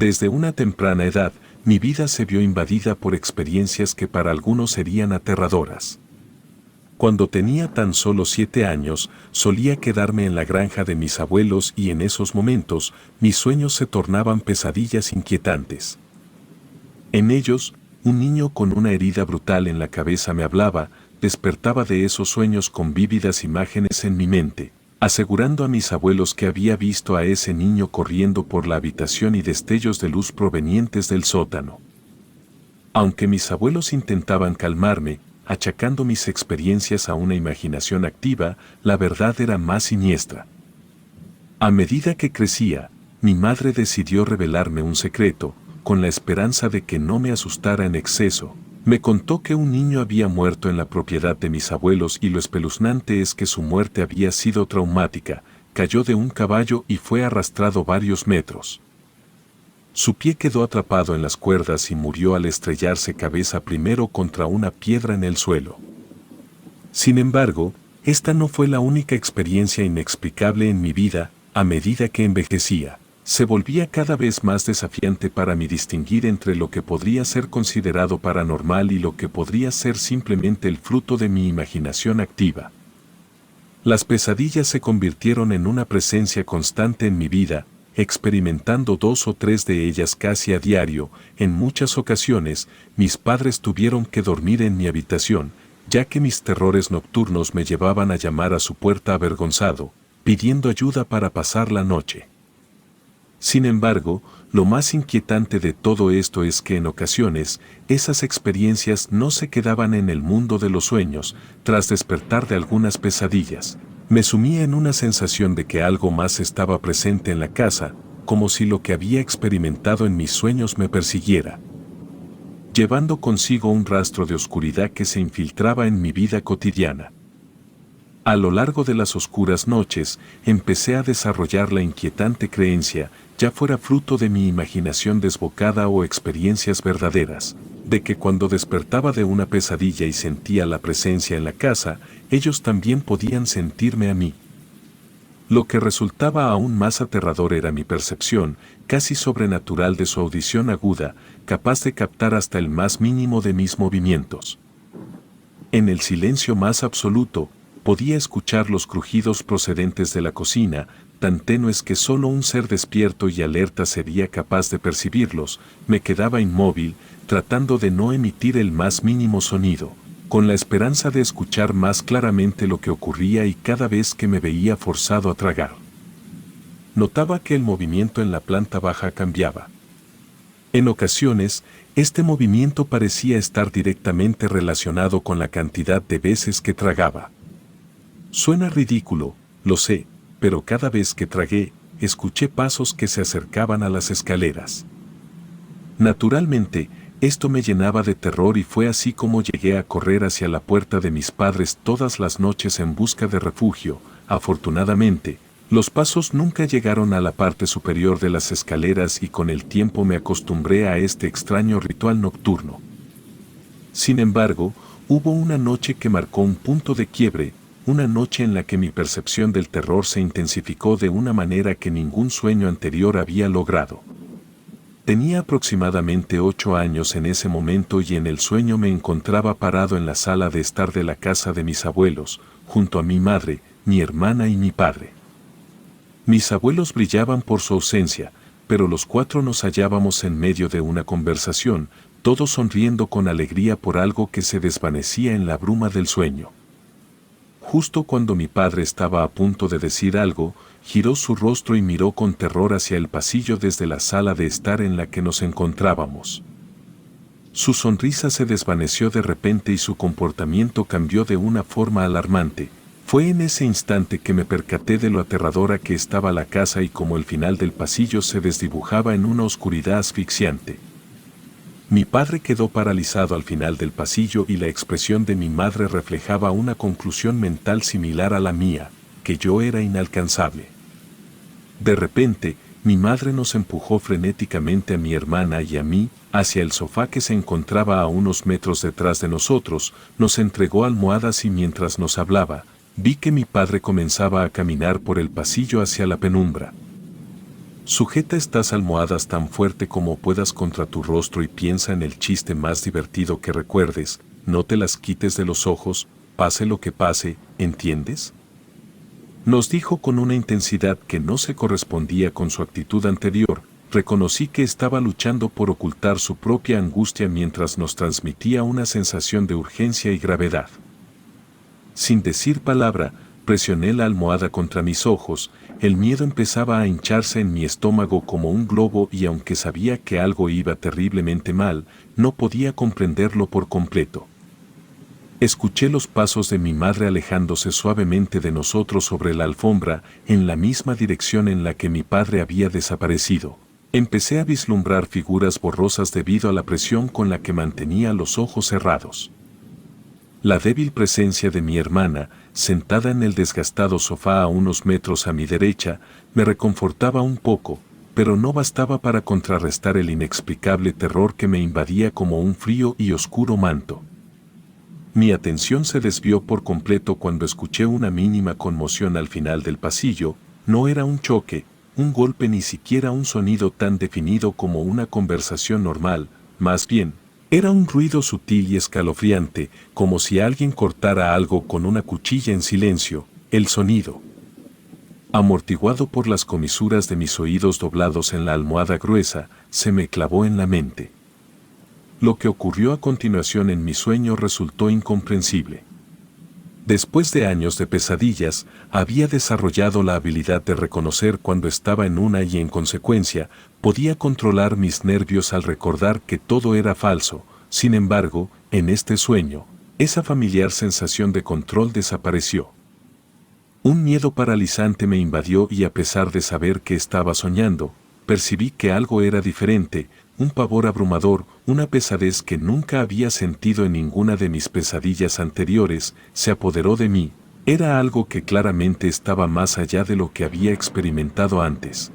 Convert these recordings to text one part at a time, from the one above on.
Desde una temprana edad, mi vida se vio invadida por experiencias que para algunos serían aterradoras. Cuando tenía tan solo 7 años, solía quedarme en la granja de mis abuelos y en esos momentos, mis sueños se tornaban pesadillas inquietantes. En ellos, un niño con una herida brutal en la cabeza me hablaba, despertaba de esos sueños con vívidas imágenes en mi mente, asegurando a mis abuelos que había visto a ese niño corriendo por la habitación y destellos de luz provenientes del sótano. Aunque mis abuelos intentaban calmarme, achacando mis experiencias a una imaginación activa, la verdad era más siniestra. A medida que crecía, mi madre decidió revelarme un secreto, con la esperanza de que no me asustara en exceso. Me contó que un niño había muerto en la propiedad de mis abuelos y lo espeluznante es que su muerte había sido traumática, cayó de un caballo y fue arrastrado varios metros. Su pie quedó atrapado en las cuerdas y murió al estrellarse cabeza primero contra una piedra en el suelo. Sin embargo, esta no fue la única experiencia inexplicable en mi vida. A medida que envejecía, se volvía cada vez más desafiante para mí distinguir entre lo que podría ser considerado paranormal y lo que podría ser simplemente el fruto de mi imaginación activa. Las pesadillas se convirtieron en una presencia constante en mi vida, experimentando 2 o 3 de ellas casi a diario. En muchas ocasiones, mis padres tuvieron que dormir en mi habitación, ya que mis terrores nocturnos me llevaban a llamar a su puerta avergonzado, pidiendo ayuda para pasar la noche. Sin embargo, lo más inquietante de todo esto es que en ocasiones, esas experiencias no se quedaban en el mundo de los sueños. Tras despertar de algunas pesadillas, me sumía en una sensación de que algo más estaba presente en la casa, como si lo que había experimentado en mis sueños me persiguiera, llevando consigo un rastro de oscuridad que se infiltraba en mi vida cotidiana. A lo largo de las oscuras noches, empecé a desarrollar la inquietante creencia, ya fuera fruto de mi imaginación desbocada o experiencias verdaderas, de que cuando despertaba de una pesadilla y sentía la presencia en la casa, ellos también podían sentirme a mí. Lo que resultaba aún más aterrador era mi percepción, casi sobrenatural de su audición aguda, capaz de captar hasta el más mínimo de mis movimientos. En el silencio más absoluto, podía escuchar los crujidos procedentes de la cocina, tan tenues que solo un ser despierto y alerta sería capaz de percibirlos. Me quedaba inmóvil, tratando de no emitir el más mínimo sonido, con la esperanza de escuchar más claramente lo que ocurría y cada vez que me veía forzado a tragar. Notaba que el movimiento en la planta baja cambiaba. En ocasiones, este movimiento parecía estar directamente relacionado con la cantidad de veces que tragaba. Suena ridículo, lo sé, pero cada vez que tragué, escuché pasos que se acercaban a las escaleras. Naturalmente, esto me llenaba de terror y fue así como llegué a correr hacia la puerta de mis padres todas las noches en busca de refugio. Afortunadamente, los pasos nunca llegaron a la parte superior de las escaleras y con el tiempo me acostumbré a este extraño ritual nocturno. Sin embargo, hubo una noche que marcó un punto de quiebre, una noche en la que mi percepción del terror se intensificó de una manera que ningún sueño anterior había logrado. Tenía aproximadamente 8 años en ese momento y en el sueño me encontraba parado en la sala de estar de la casa de mis abuelos, junto a mi madre, mi hermana y mi padre. Mis abuelos brillaban por su ausencia, pero los 4 nos hallábamos en medio de una conversación, todos sonriendo con alegría por algo que se desvanecía en la bruma del sueño. Justo cuando mi padre estaba a punto de decir algo, giró su rostro y miró con terror hacia el pasillo desde la sala de estar en la que nos encontrábamos. Su sonrisa se desvaneció de repente y su comportamiento cambió de una forma alarmante. Fue en ese instante que me percaté de lo aterradora que estaba la casa y cómo el final del pasillo se desdibujaba en una oscuridad asfixiante. Mi padre quedó paralizado al final del pasillo y la expresión de mi madre reflejaba una conclusión mental similar a la mía, que yo era inalcanzable. De repente, mi madre nos empujó frenéticamente a mi hermana y a mí, hacia el sofá que se encontraba a unos metros detrás de nosotros, nos entregó almohadas y mientras nos hablaba, vi que mi padre comenzaba a caminar por el pasillo hacia la penumbra. Sujeta estas almohadas tan fuerte como puedas contra tu rostro y piensa en el chiste más divertido que recuerdes, no te las quites de los ojos, pase lo que pase, ¿entiendes? Nos dijo con una intensidad que no se correspondía con su actitud anterior. Reconocí que estaba luchando por ocultar su propia angustia mientras nos transmitía una sensación de urgencia y gravedad. Sin decir palabra, presioné la almohada contra mis ojos. El miedo empezaba a hincharse en mi estómago como un globo y aunque sabía que algo iba terriblemente mal, no podía comprenderlo por completo. Escuché los pasos de mi madre alejándose suavemente de nosotros sobre la alfombra, en la misma dirección en la que mi padre había desaparecido. Empecé a vislumbrar figuras borrosas debido a la presión con la que mantenía los ojos cerrados. La débil presencia de mi hermana, sentada en el desgastado sofá a unos metros a mi derecha, me reconfortaba un poco, pero no bastaba para contrarrestar el inexplicable terror que me invadía como un frío y oscuro manto. Mi atención se desvió por completo cuando escuché una mínima conmoción al final del pasillo. No era un choque, un golpe, ni siquiera un sonido tan definido como una conversación normal, más bien, era un ruido sutil y escalofriante, como si alguien cortara algo con una cuchilla en silencio. El sonido, amortiguado por las comisuras de mis oídos doblados en la almohada gruesa, se me clavó en la mente. Lo que ocurrió a continuación en mi sueño resultó incomprensible. Después de años de pesadillas, había desarrollado la habilidad de reconocer cuando estaba en una y en consecuencia, podía controlar mis nervios al recordar que todo era falso. Sin embargo, en este sueño, esa familiar sensación de control desapareció. Un miedo paralizante me invadió y a pesar de saber que estaba soñando, percibí que algo era diferente. Un pavor abrumador, una pesadez que nunca había sentido en ninguna de mis pesadillas anteriores, se apoderó de mí. Era algo que claramente estaba más allá de lo que había experimentado antes.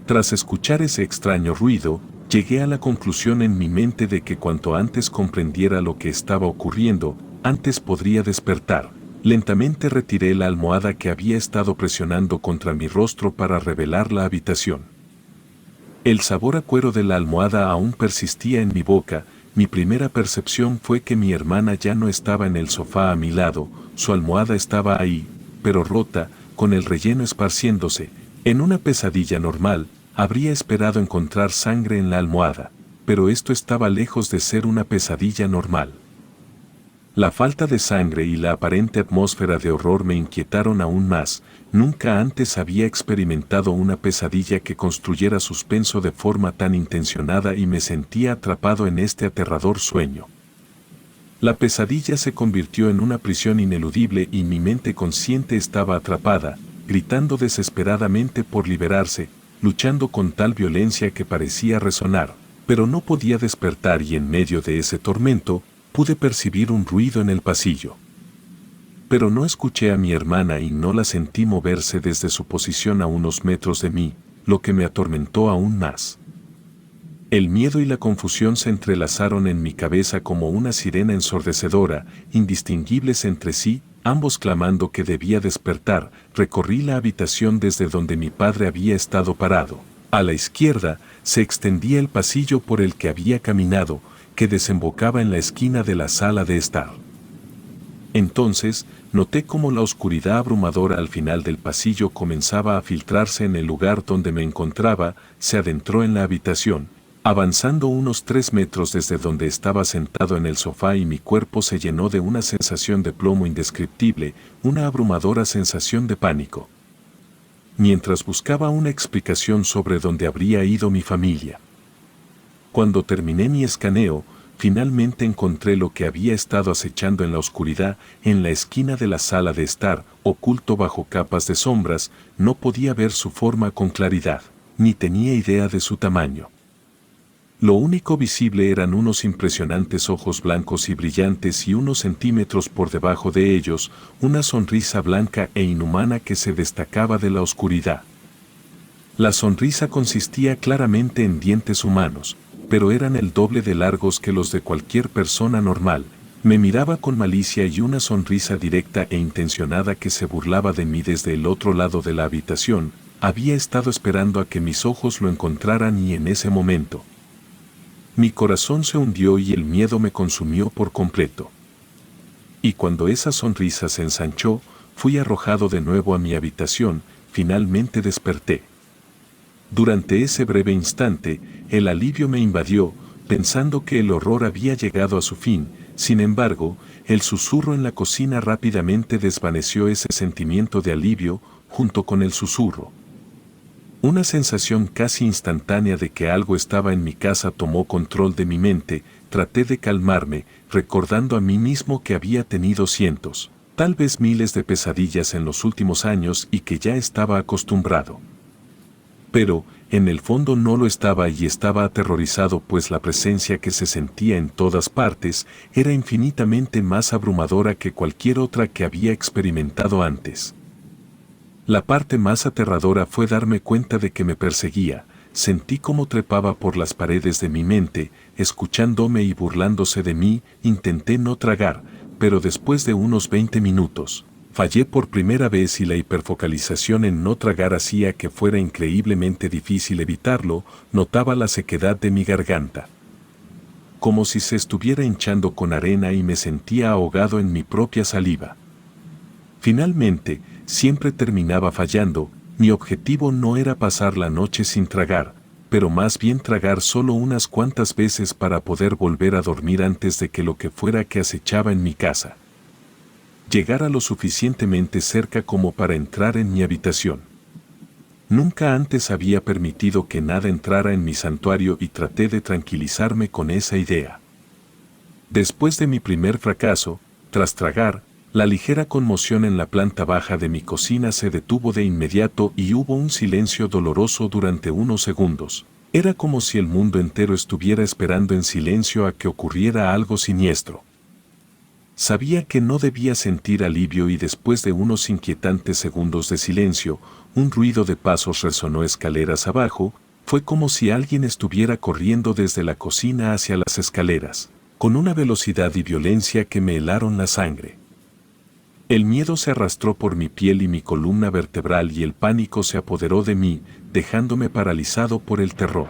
Tras escuchar ese extraño ruido, llegué a la conclusión en mi mente de que cuanto antes comprendiera lo que estaba ocurriendo, antes podría despertar. Lentamente retiré la almohada que había estado presionando contra mi rostro para revelar la habitación. El sabor a cuero de la almohada aún persistía en mi boca. Mi primera percepción fue que mi hermana ya no estaba en el sofá a mi lado, su almohada estaba ahí, pero rota, con el relleno esparciéndose. En una pesadilla normal, habría esperado encontrar sangre en la almohada, pero esto estaba lejos de ser una pesadilla normal. La falta de sangre y la aparente atmósfera de horror me inquietaron aún más. Nunca antes había experimentado una pesadilla que construyera suspenso de forma tan intencionada y me sentía atrapado en este aterrador sueño. La pesadilla se convirtió en una prisión ineludible y mi mente consciente estaba atrapada, gritando desesperadamente por liberarse, luchando con tal violencia que parecía resonar, pero no podía despertar y en medio de ese tormento, pude percibir un ruido en el pasillo. Pero no escuché a mi hermana y no la sentí moverse desde su posición a unos metros de mí, lo que me atormentó aún más. El miedo y la confusión se entrelazaron en mi cabeza como una sirena ensordecedora, indistinguibles entre sí, ambos clamando que debía despertar. Recorrí la habitación desde donde mi padre había estado parado. A la izquierda, se extendía el pasillo por el que había caminado, que desembocaba en la esquina de la sala de estar. Entonces, noté cómo la oscuridad abrumadora al final del pasillo comenzaba a filtrarse en el lugar donde me encontraba. Se adentró en la habitación, avanzando unos 3 metros desde donde estaba sentado en el sofá y mi cuerpo se llenó de una sensación de plomo indescriptible, una abrumadora sensación de pánico. Mientras buscaba una explicación sobre dónde habría ido mi familia. Cuando terminé mi escaneo, finalmente encontré lo que había estado acechando en la oscuridad, en la esquina de la sala de estar, oculto bajo capas de sombras. No podía ver su forma con claridad, ni tenía idea de su tamaño. Lo único visible eran unos impresionantes ojos blancos y brillantes y unos centímetros por debajo de ellos, una sonrisa blanca e inhumana que se destacaba de la oscuridad. La sonrisa consistía claramente en dientes humanos, pero eran el doble de largos que los de cualquier persona normal. Me miraba con malicia y una sonrisa directa e intencionada que se burlaba de mí desde el otro lado de la habitación. Había estado esperando a que mis ojos lo encontraran y en ese momento mi corazón se hundió y el miedo me consumió por completo. Y cuando esa sonrisa se ensanchó, fui arrojado de nuevo a mi habitación, finalmente desperté. Durante ese breve instante, el alivio me invadió, pensando que el horror había llegado a su fin. Sin embargo, el susurro en la cocina rápidamente desvaneció ese sentimiento de alivio, junto con el susurro. Una sensación casi instantánea de que algo estaba en mi casa tomó control de mi mente. Traté de calmarme, recordando a mí mismo que había tenido cientos, tal vez miles de pesadillas en los últimos años y que ya estaba acostumbrado. Pero, en el fondo no lo estaba y estaba aterrorizado, pues la presencia que se sentía en todas partes era infinitamente más abrumadora que cualquier otra que había experimentado antes. La parte más aterradora fue darme cuenta de que me perseguía. Sentí cómo trepaba por las paredes de mi mente, escuchándome y burlándose de mí. Intenté no tragar, pero después de unos 20 minutos, fallé por primera vez y la hiperfocalización en no tragar hacía que fuera increíblemente difícil evitarlo. Notaba la sequedad de mi garganta, como si se estuviera hinchando con arena, y me sentía ahogado en mi propia saliva. Finalmente, siempre terminaba fallando. Mi objetivo no era pasar la noche sin tragar, pero más bien tragar solo unas cuantas veces para poder volver a dormir antes de que lo que fuera que acechaba en mi casa llegara lo suficientemente cerca como para entrar en mi habitación. Nunca antes había permitido que nada entrara en mi santuario y traté de tranquilizarme con esa idea. Después de mi primer fracaso, tras tragar, la ligera conmoción en la planta baja de mi cocina se detuvo de inmediato y hubo un silencio doloroso durante unos segundos. Era como si el mundo entero estuviera esperando en silencio a que ocurriera algo siniestro. Sabía que no debía sentir alivio y después de unos inquietantes segundos de silencio, un ruido de pasos resonó escaleras abajo. Fue como si alguien estuviera corriendo desde la cocina hacia las escaleras, con una velocidad y violencia que me helaron la sangre. El miedo se arrastró por mi piel y mi columna vertebral y el pánico se apoderó de mí, dejándome paralizado por el terror.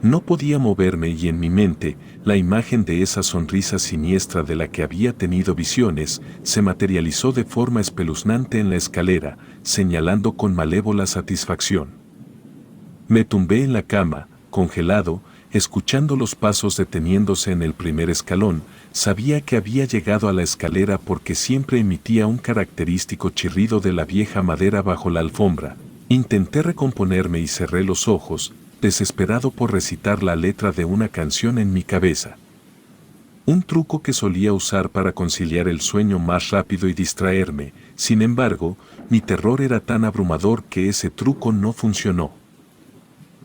No podía moverme y en mi mente, la imagen de esa sonrisa siniestra de la que había tenido visiones, se materializó de forma espeluznante en la escalera, señalando con malévola satisfacción. Me tumbé en la cama, congelado, escuchando los pasos deteniéndose en el primer escalón. Sabía que había llegado a la escalera porque siempre emitía un característico chirrido de la vieja madera bajo la alfombra. Intenté recomponerme y cerré los ojos, desesperado por recitar la letra de una canción en mi cabeza. Un truco que solía usar para conciliar el sueño más rápido y distraerme. Sin embargo, mi terror era tan abrumador que ese truco no funcionó.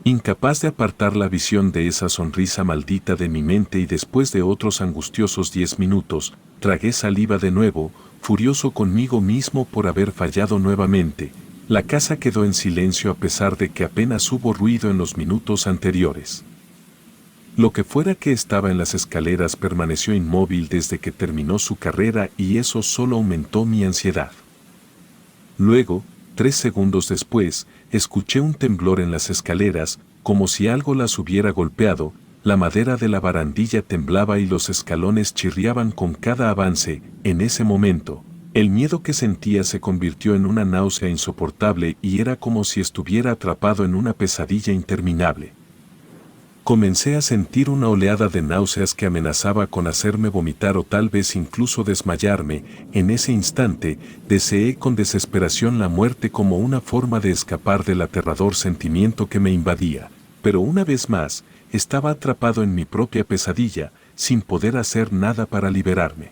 Incapaz de apartar la visión de esa sonrisa maldita de mi mente y después de otros angustiosos 10 minutos, tragué saliva de nuevo, furioso conmigo mismo por haber fallado nuevamente. La casa quedó en silencio a pesar de que apenas hubo ruido en los minutos anteriores. Lo que fuera que estaba en las escaleras permaneció inmóvil desde que terminó su carrera y eso solo aumentó mi ansiedad. Luego, 3 segundos después, escuché un temblor en las escaleras, como si algo las hubiera golpeado. La madera de la barandilla temblaba y los escalones chirriaban con cada avance. En ese momento, el miedo que sentía se convirtió en una náusea insoportable y era como si estuviera atrapado en una pesadilla interminable. Comencé a sentir una oleada de náuseas que amenazaba con hacerme vomitar o tal vez incluso desmayarme. En ese instante, deseé con desesperación la muerte como una forma de escapar del aterrador sentimiento que me invadía. Pero una vez más, estaba atrapado en mi propia pesadilla, sin poder hacer nada para liberarme.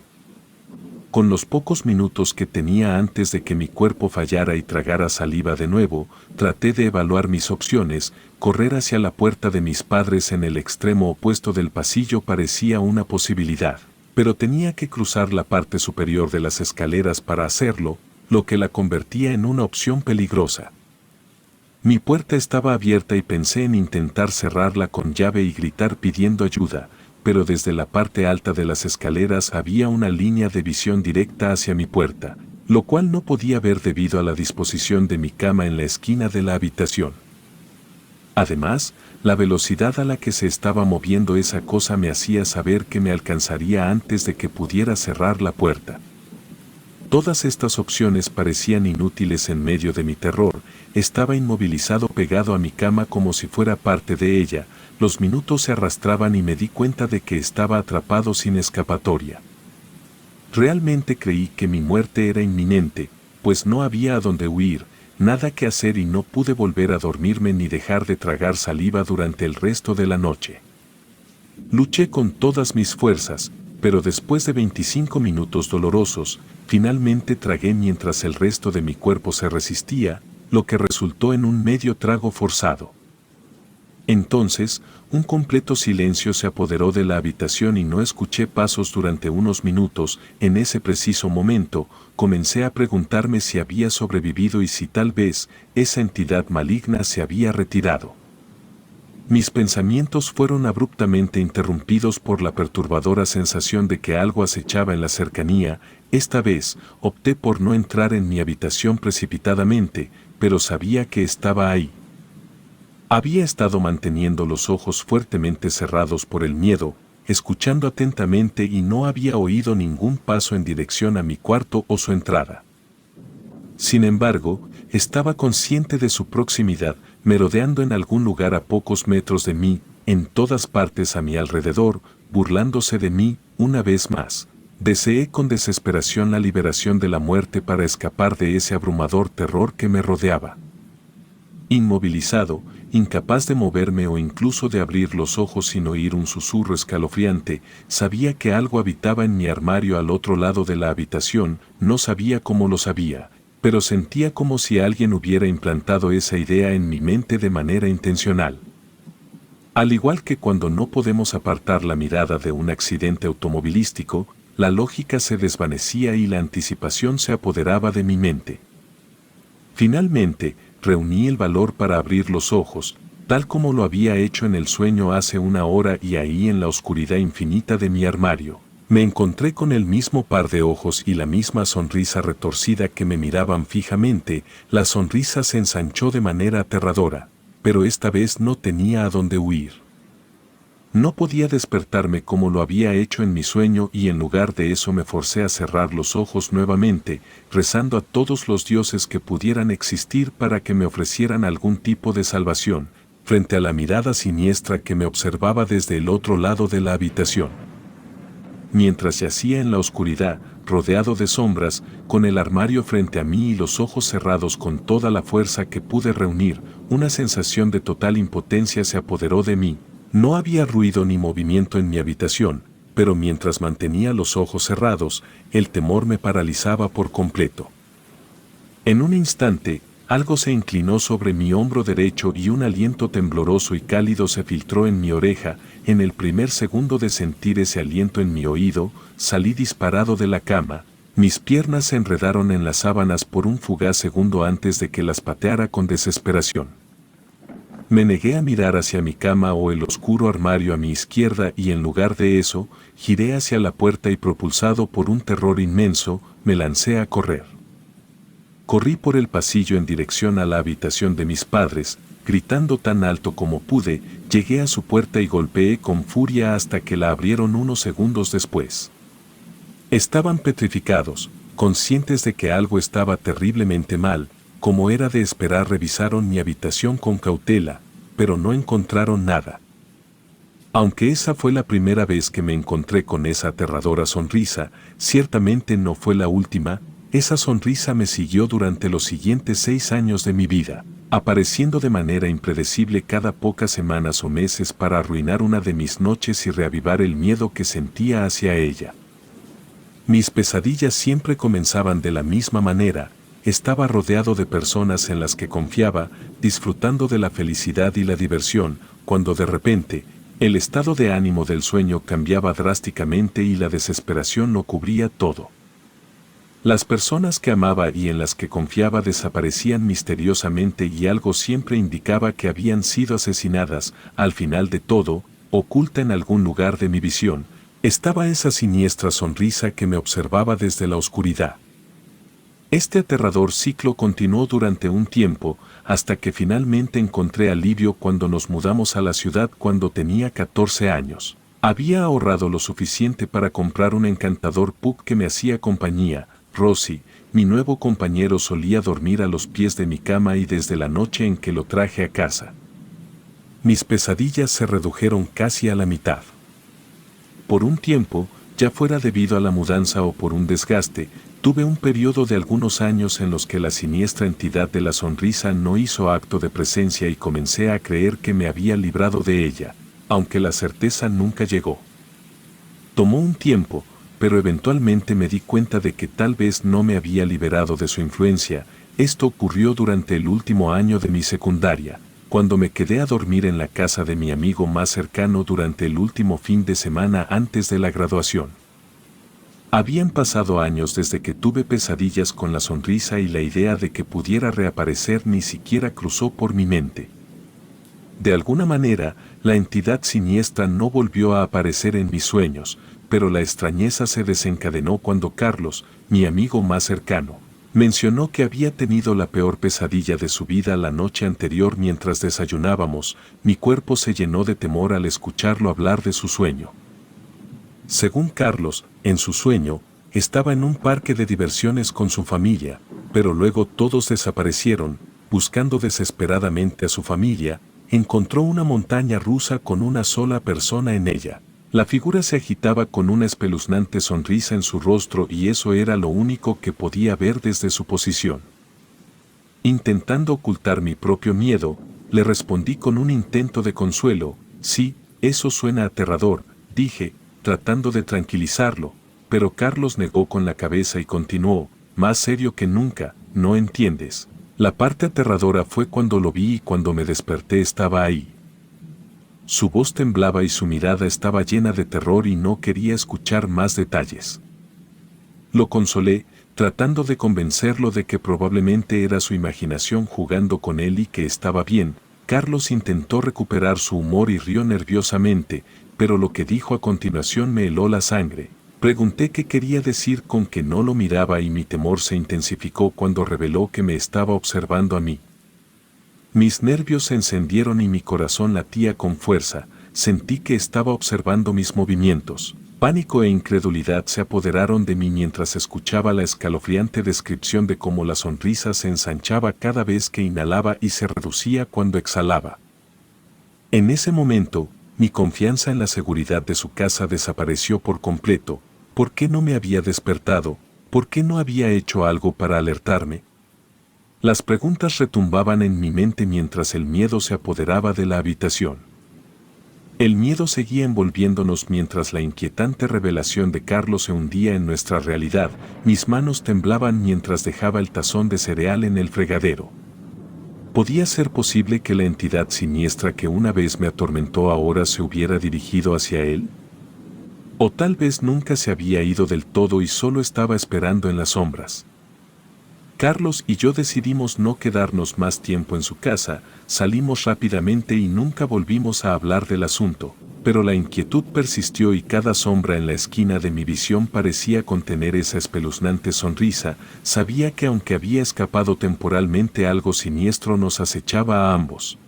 Con los pocos minutos que tenía antes de que mi cuerpo fallara y tragara saliva de nuevo, traté de evaluar mis opciones. Correr hacia la puerta de mis padres en el extremo opuesto del pasillo parecía una posibilidad, pero tenía que cruzar la parte superior de las escaleras para hacerlo, lo que la convertía en una opción peligrosa. Mi puerta estaba abierta y pensé en intentar cerrarla con llave y gritar pidiendo ayuda, pero desde la parte alta de las escaleras había una línea de visión directa hacia mi puerta. lo cual no podía ver debido a la disposición de mi cama en la esquina de la habitación. Además, la velocidad a la que se estaba moviendo esa cosa me hacía saber que me alcanzaría antes de que pudiera cerrar la puerta. Todas estas opciones parecían inútiles en medio de mi terror. Estaba inmovilizado pegado a mi cama como si fuera parte de ella. Los minutos se arrastraban y me di cuenta de que estaba atrapado sin escapatoria. Realmente creí que mi muerte era inminente, pues no había a dónde huir, nada que hacer y no pude volver a dormirme ni dejar de tragar saliva durante el resto de la noche. Luché con todas mis fuerzas, pero después de 25 minutos dolorosos, finalmente tragué mientras el resto de mi cuerpo se resistía, lo que resultó en un medio trago forzado. Entonces, un completo silencio se apoderó de la habitación y no escuché pasos durante unos minutos. En ese preciso momento, comencé a preguntarme si había sobrevivido y si tal vez esa entidad maligna se había retirado. Mis pensamientos fueron abruptamente interrumpidos por la perturbadora sensación de que algo acechaba en la cercanía. Esta vez, opté por no entrar en mi habitación precipitadamente, pero sabía que estaba ahí. Había estado manteniendo los ojos fuertemente cerrados por el miedo, escuchando atentamente y no había oído ningún paso en dirección a mi cuarto o su entrada. Sin embargo, estaba consciente de su proximidad, merodeando en algún lugar a pocos metros de mí, en todas partes a mi alrededor, burlándose de mí, una vez más. Deseé con desesperación la liberación de la muerte para escapar de ese abrumador terror que me rodeaba. Inmovilizado, incapaz de moverme o incluso de abrir los ojos sin oír un susurro escalofriante, sabía que algo habitaba en mi armario al otro lado de la habitación. No sabía cómo lo sabía, pero sentía como si alguien hubiera implantado esa idea en mi mente de manera intencional. Al igual que cuando no podemos apartar la mirada de un accidente automovilístico, la lógica se desvanecía y la anticipación se apoderaba de mi mente. Finalmente, reuní el valor para abrir los ojos, tal como lo había hecho en el sueño hace una hora, y ahí en la oscuridad infinita de mi armario, me encontré con el mismo par de ojos y la misma sonrisa retorcida que me miraban fijamente. La sonrisa se ensanchó de manera aterradora, pero esta vez no tenía a dónde huir. No podía despertarme como lo había hecho en mi sueño y en lugar de eso me forcé a cerrar los ojos nuevamente, rezando a todos los dioses que pudieran existir para que me ofrecieran algún tipo de salvación, frente a la mirada siniestra que me observaba desde el otro lado de la habitación. Mientras yacía en la oscuridad, rodeado de sombras, con el armario frente a mí y los ojos cerrados con toda la fuerza que pude reunir, una sensación de total impotencia se apoderó de mí. No había ruido ni movimiento en mi habitación, pero mientras mantenía los ojos cerrados, el temor me paralizaba por completo. En un instante, algo se inclinó sobre mi hombro derecho y un aliento tembloroso y cálido se filtró en mi oreja. En el primer segundo de sentir ese aliento en mi oído, salí disparado de la cama. Mis piernas se enredaron en las sábanas por un fugaz segundo antes de que las pateara con desesperación. Me negué a mirar hacia mi cama o el oscuro armario a mi izquierda y en lugar de eso, giré hacia la puerta y propulsado por un terror inmenso, me lancé a correr. Corrí por el pasillo en dirección a la habitación de mis padres, gritando tan alto como pude. Llegué a su puerta y golpeé con furia hasta que la abrieron unos segundos después. Estaban petrificados, conscientes de que algo estaba terriblemente mal. Como era de esperar, revisaron mi habitación con cautela, pero no encontraron nada. Aunque esa fue la primera vez que me encontré con esa aterradora sonrisa, ciertamente no fue la última. Esa sonrisa me siguió durante los siguientes 6 años de mi vida, apareciendo de manera impredecible cada pocas semanas o meses para arruinar una de mis noches y reavivar el miedo que sentía hacia ella. Mis pesadillas siempre comenzaban de la misma manera. Estaba rodeado de personas en las que confiaba, disfrutando de la felicidad y la diversión, cuando de repente, el estado de ánimo del sueño cambiaba drásticamente y la desesperación lo cubría todo. Las personas que amaba y en las que confiaba desaparecían misteriosamente y algo siempre indicaba que habían sido asesinadas. Al final de todo, oculta en algún lugar de mi visión, estaba esa siniestra sonrisa que me observaba desde la oscuridad. Este aterrador ciclo continuó durante un tiempo, hasta que finalmente encontré alivio cuando nos mudamos a la ciudad cuando tenía 14 años. Había ahorrado lo suficiente para comprar un encantador pug que me hacía compañía. Rossi, mi nuevo compañero, solía dormir a los pies de mi cama y desde la noche en que lo traje a casa, mis pesadillas se redujeron casi a la mitad. Por un tiempo, ya fuera debido a la mudanza o por un desgaste, tuve un periodo de algunos años en los que la siniestra entidad de la sonrisa no hizo acto de presencia y comencé a creer que me había librado de ella, aunque la certeza nunca llegó. Tomó un tiempo, pero eventualmente me di cuenta de que tal vez no me había liberado de su influencia. Esto ocurrió durante el último año de mi secundaria, cuando me quedé a dormir en la casa de mi amigo más cercano durante el último fin de semana antes de la graduación. Habían pasado años desde que tuve pesadillas con la sonrisa y la idea de que pudiera reaparecer ni siquiera cruzó por mi mente. De alguna manera, la entidad siniestra no volvió a aparecer en mis sueños, pero la extrañeza se desencadenó cuando Carlos, mi amigo más cercano, mencionó que había tenido la peor pesadilla de su vida la noche anterior mientras desayunábamos. Mi cuerpo se llenó de temor al escucharlo hablar de su sueño. Según Carlos, en su sueño, estaba en un parque de diversiones con su familia, pero luego todos desaparecieron. Buscando desesperadamente a su familia, encontró una montaña rusa con una sola persona en ella. La figura se agitaba con una espeluznante sonrisa en su rostro y eso era lo único que podía ver desde su posición. Intentando ocultar mi propio miedo, le respondí con un intento de consuelo. Sí, eso suena aterrador, dije, tratando de tranquilizarlo, pero Carlos negó con la cabeza y continuó, más serio que nunca. No entiendes. La parte aterradora fue cuando lo vi y cuando me desperté estaba ahí. Su voz temblaba y su mirada estaba llena de terror y no quería escuchar más detalles. Lo consolé, tratando de convencerlo de que probablemente era su imaginación jugando con él y que estaba bien. Carlos intentó recuperar su humor y rió nerviosamente, pero lo que dijo a continuación me heló la sangre. Pregunté qué quería decir con que no lo miraba y mi temor se intensificó cuando reveló que me estaba observando a mí. Mis nervios se encendieron y mi corazón latía con fuerza. Sentí que estaba observando mis movimientos. Pánico e incredulidad se apoderaron de mí mientras escuchaba la escalofriante descripción de cómo la sonrisa se ensanchaba cada vez que inhalaba y se reducía cuando exhalaba. En ese momento, mi confianza en la seguridad de su casa desapareció por completo. ¿Por qué no me había despertado? ¿Por qué no había hecho algo para alertarme? Las preguntas retumbaban en mi mente mientras el miedo se apoderaba de la habitación. El miedo seguía envolviéndonos mientras la inquietante revelación de Carlos se hundía en nuestra realidad. Mis manos temblaban mientras dejaba el tazón de cereal en el fregadero. ¿Podía ser posible que la entidad siniestra que una vez me atormentó ahora se hubiera dirigido hacia él? O tal vez nunca se había ido del todo y solo estaba esperando en las sombras. Carlos y yo decidimos no quedarnos más tiempo en su casa, salimos rápidamente y nunca volvimos a hablar del asunto, pero la inquietud persistió y cada sombra en la esquina de mi visión parecía contener esa espeluznante sonrisa. Sabía que aunque había escapado temporalmente, algo siniestro nos acechaba a ambos.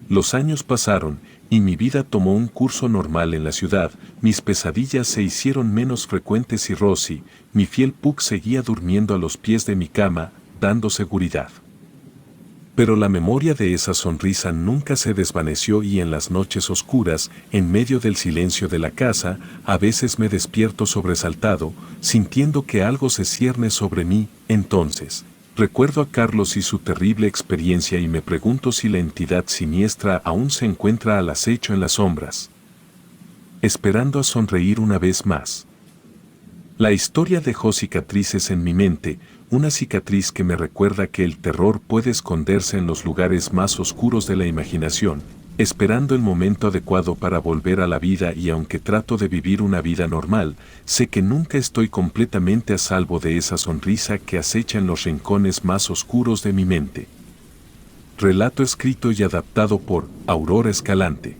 Los años pasaron, y mi vida tomó un curso normal en la ciudad. Mis pesadillas se hicieron menos frecuentes y Rossi, mi fiel pug, seguía durmiendo a los pies de mi cama, dando seguridad. Pero la memoria de esa sonrisa nunca se desvaneció y en las noches oscuras, en medio del silencio de la casa, a veces me despierto sobresaltado, sintiendo que algo se cierne sobre mí. Entonces, recuerdo a Carlos y su terrible experiencia y me pregunto si la entidad siniestra aún se encuentra al acecho en las sombras, esperando a sonreír una vez más. La historia dejó cicatrices en mi mente, una cicatriz que me recuerda que el terror puede esconderse en los lugares más oscuros de la imaginación, esperando el momento adecuado para volver a la vida. Y aunque trato de vivir una vida normal, sé que nunca estoy completamente a salvo de esa sonrisa que acecha en los rincones más oscuros de mi mente. Relato escrito y adaptado por Aurora Escalante.